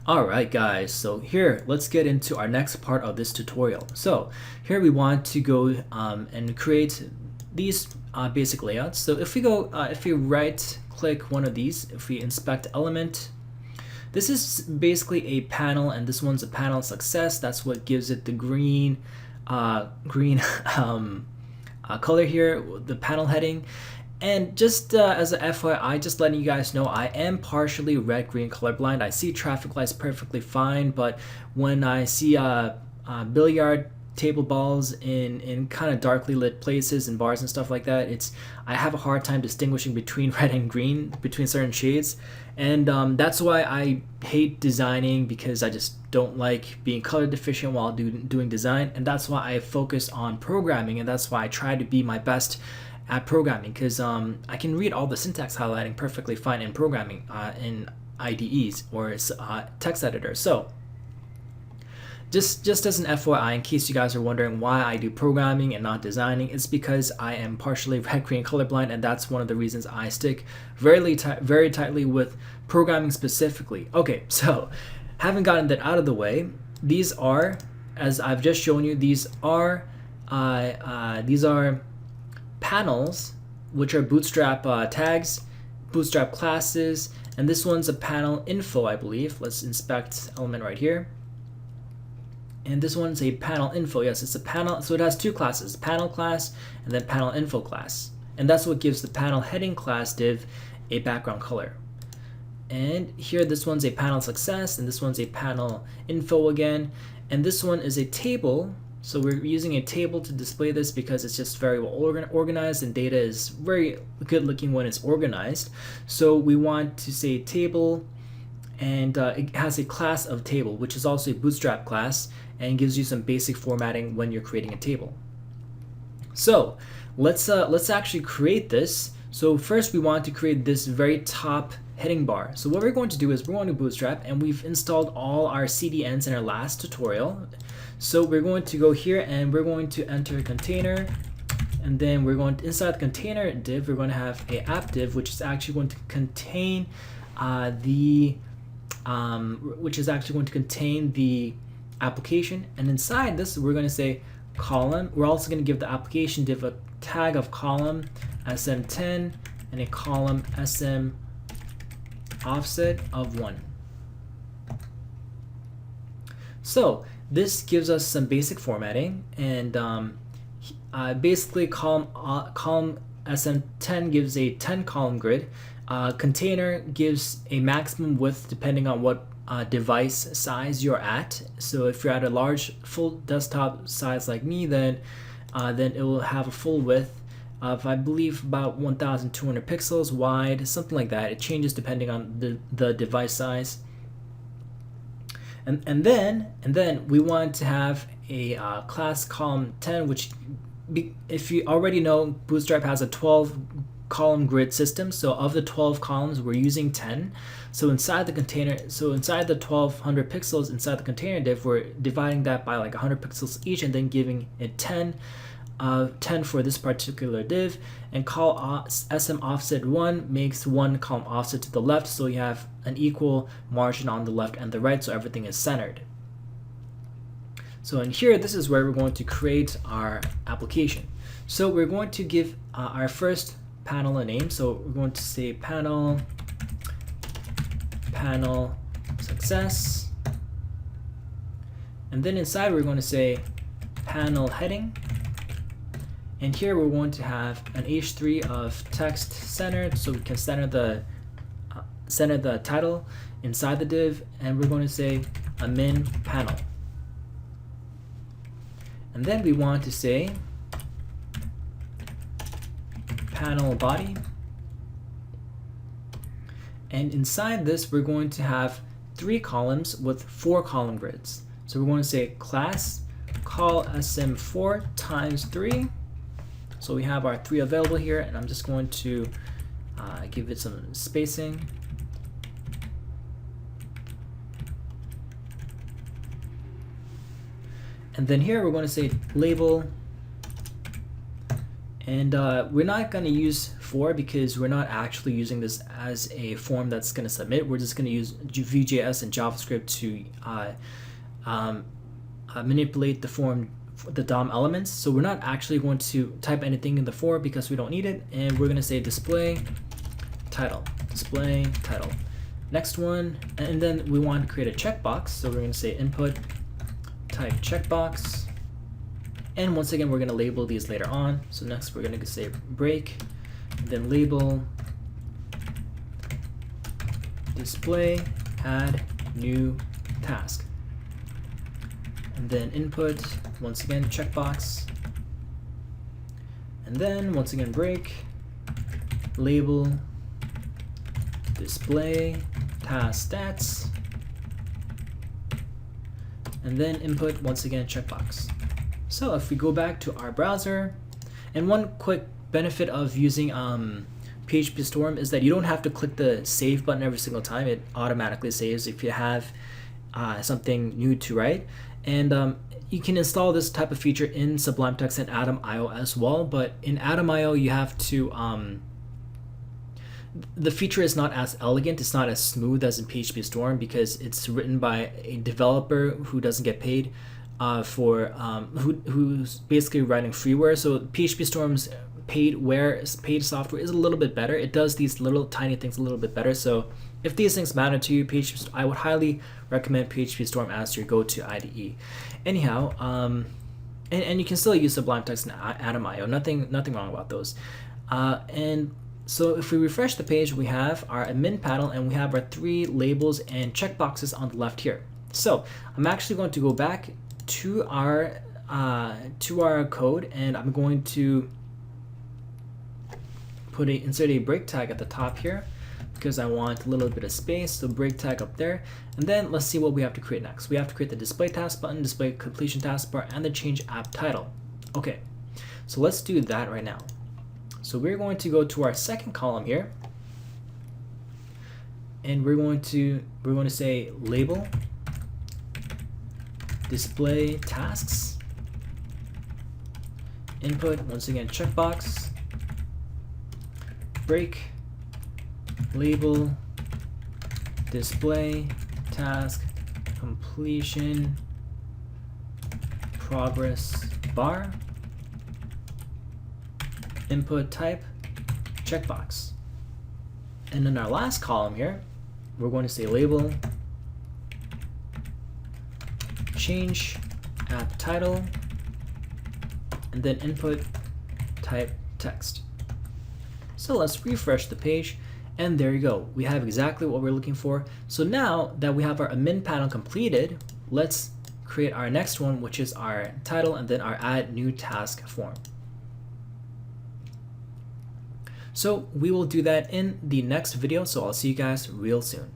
Alright guys, so here let's get into our next part of this tutorial. So here we want to go and create these basic layouts. So if we right click one of these, if we inspect element, this is basically a panel, and this one's a panel success. That's what gives it the green color here, the panel heading. And just as an FYI, just letting you guys know, I am partially red-green colorblind. I see traffic lights perfectly fine, but when I see billiard table balls in kind of darkly lit places and bars and stuff like that, I have a hard time distinguishing between red and green, between certain shades. And that's why I hate designing, because I just don't like being color deficient while doing design. And that's why I focus on programming, and that's why I try to be my best at programming, because I can read all the syntax highlighting perfectly fine in programming in IDEs or text editors. So just as an FYI, in case you guys are wondering why I do programming and not designing, it's because I am partially red-green colorblind, and that's one of the reasons I stick very tightly with programming specifically. Okay, so having gotten that out of the way, these are, as I've just shown you, these are panels, which are Bootstrap tags, Bootstrap classes, and this one's a panel info, I believe. Let's inspect element right here. And this one's a panel info. Yes, it's a panel, so it has two classes, panel class and then panel info class. And that's what gives the panel heading class div a background color. And here, this one's a panel success, and this one's a panel info again. And this one is a table. So we're using a table to display this because it's just very well organized, and data is very good looking when it's organized. So we want to say table, and it has a class of table, which is also a Bootstrap class, and gives you some basic formatting when you're creating a table. So let's actually create this. So first we want to create this very top heading bar. So what we're going to do is we're going to Bootstrap, and we've installed all our CDNs in our last tutorial. So we're going to go here, and we're going to enter a container, and then we're going to, inside the container div, we're going to have a app div, which is actually going to contain the application. And inside this, we're going to say column. We're also going to give the application div a tag of column sm10 and a column sm offset of 1. So this gives us some basic formatting, and basically column sm10 gives a 10 column grid. Container gives a maximum width depending on what device size you're at. So if you're at a large full desktop size like me, then it will have a full width of, I believe, about 1,200 pixels wide, something like that. It changes depending on the device size. And then we want to have a class column 10, which, if you already know, Bootstrap has a 12 column grid system. So of the 12 columns, we're using 10. So inside the container, inside the 1200 pixels inside the container div, we're dividing that by like 100 pixels each, and then giving it 10 for this particular div, and call sm offset 1 makes one column offset to the left, so you have an equal margin on the left and the right, so everything is centered. So in here, this is where we're going to create our application. So we're going to give our first panel a name. So we're going to say panel success, and then inside we're going to say panel heading. And here we're going to have an h3 of text centered, so we can center the title inside the div, and we're going to say a min panel. And then we want to say panel body, and inside this we're going to have 3 columns with 4 column grids. So we're going to say class call sm4 times 3. So we have our 3 available here, and I'm just going to give it some spacing. And then here we're going to say label, and we're not going to use for, because we're not actually using this as a form that's going to submit. We're just going to use Vue.js and JavaScript to manipulate the form, the DOM elements. So we're not actually going to type anything in the for because we don't need it. And we're going to say display title, display title. Next one, and then we want to create a checkbox. So we're going to say input type checkbox. And once again, we're going to label these later on. So next we're going to say break, then label display add new task. And then input, once again, checkbox. And then once again, break, label display task stats. And then input, once again, checkbox. So if we go back to our browser, and one quick benefit of using PHP Storm is that you don't have to click the save button every single time. It automatically saves if you have something new to write. And you can install this type of feature in Sublime Text and Atom.io as well, but in Atom.io you have to the feature is not as elegant, it's not as smooth as in PHP Storm because it's written by a developer who doesn't get paid who's basically writing freeware. So PHP Storm's paid software is a little bit better. It does these little tiny things a little bit better. So if these things matter to you, I would highly recommend PHP Storm as your go-to IDE. Anyhow, and you can still use Sublime Text and Atom.io. Nothing wrong about those. And so if we refresh the page, we have our admin panel and we have our 3 labels and checkboxes on the left here. So I'm actually going to go back to our code, and I'm going to insert a break tag at the top here because I want a little bit of space. So break tag up there, and then let's see what we have to create next. We have to create the display task button, display completion taskbar, and the change app title. Okay, so let's do that right now. So we're going to go to our second column here, and we're going to say label display tasks, input, once again, checkbox, break, label display task completion progress bar, input type checkbox. And in our last column here, we're going to say label change app title, and then input type text. So let's refresh the page, and there you go. We have exactly what we're looking for. So now that we have our admin panel completed, let's create our next one, which is our title and then our add new task form. So we will do that in the next video, so I'll see you guys real soon.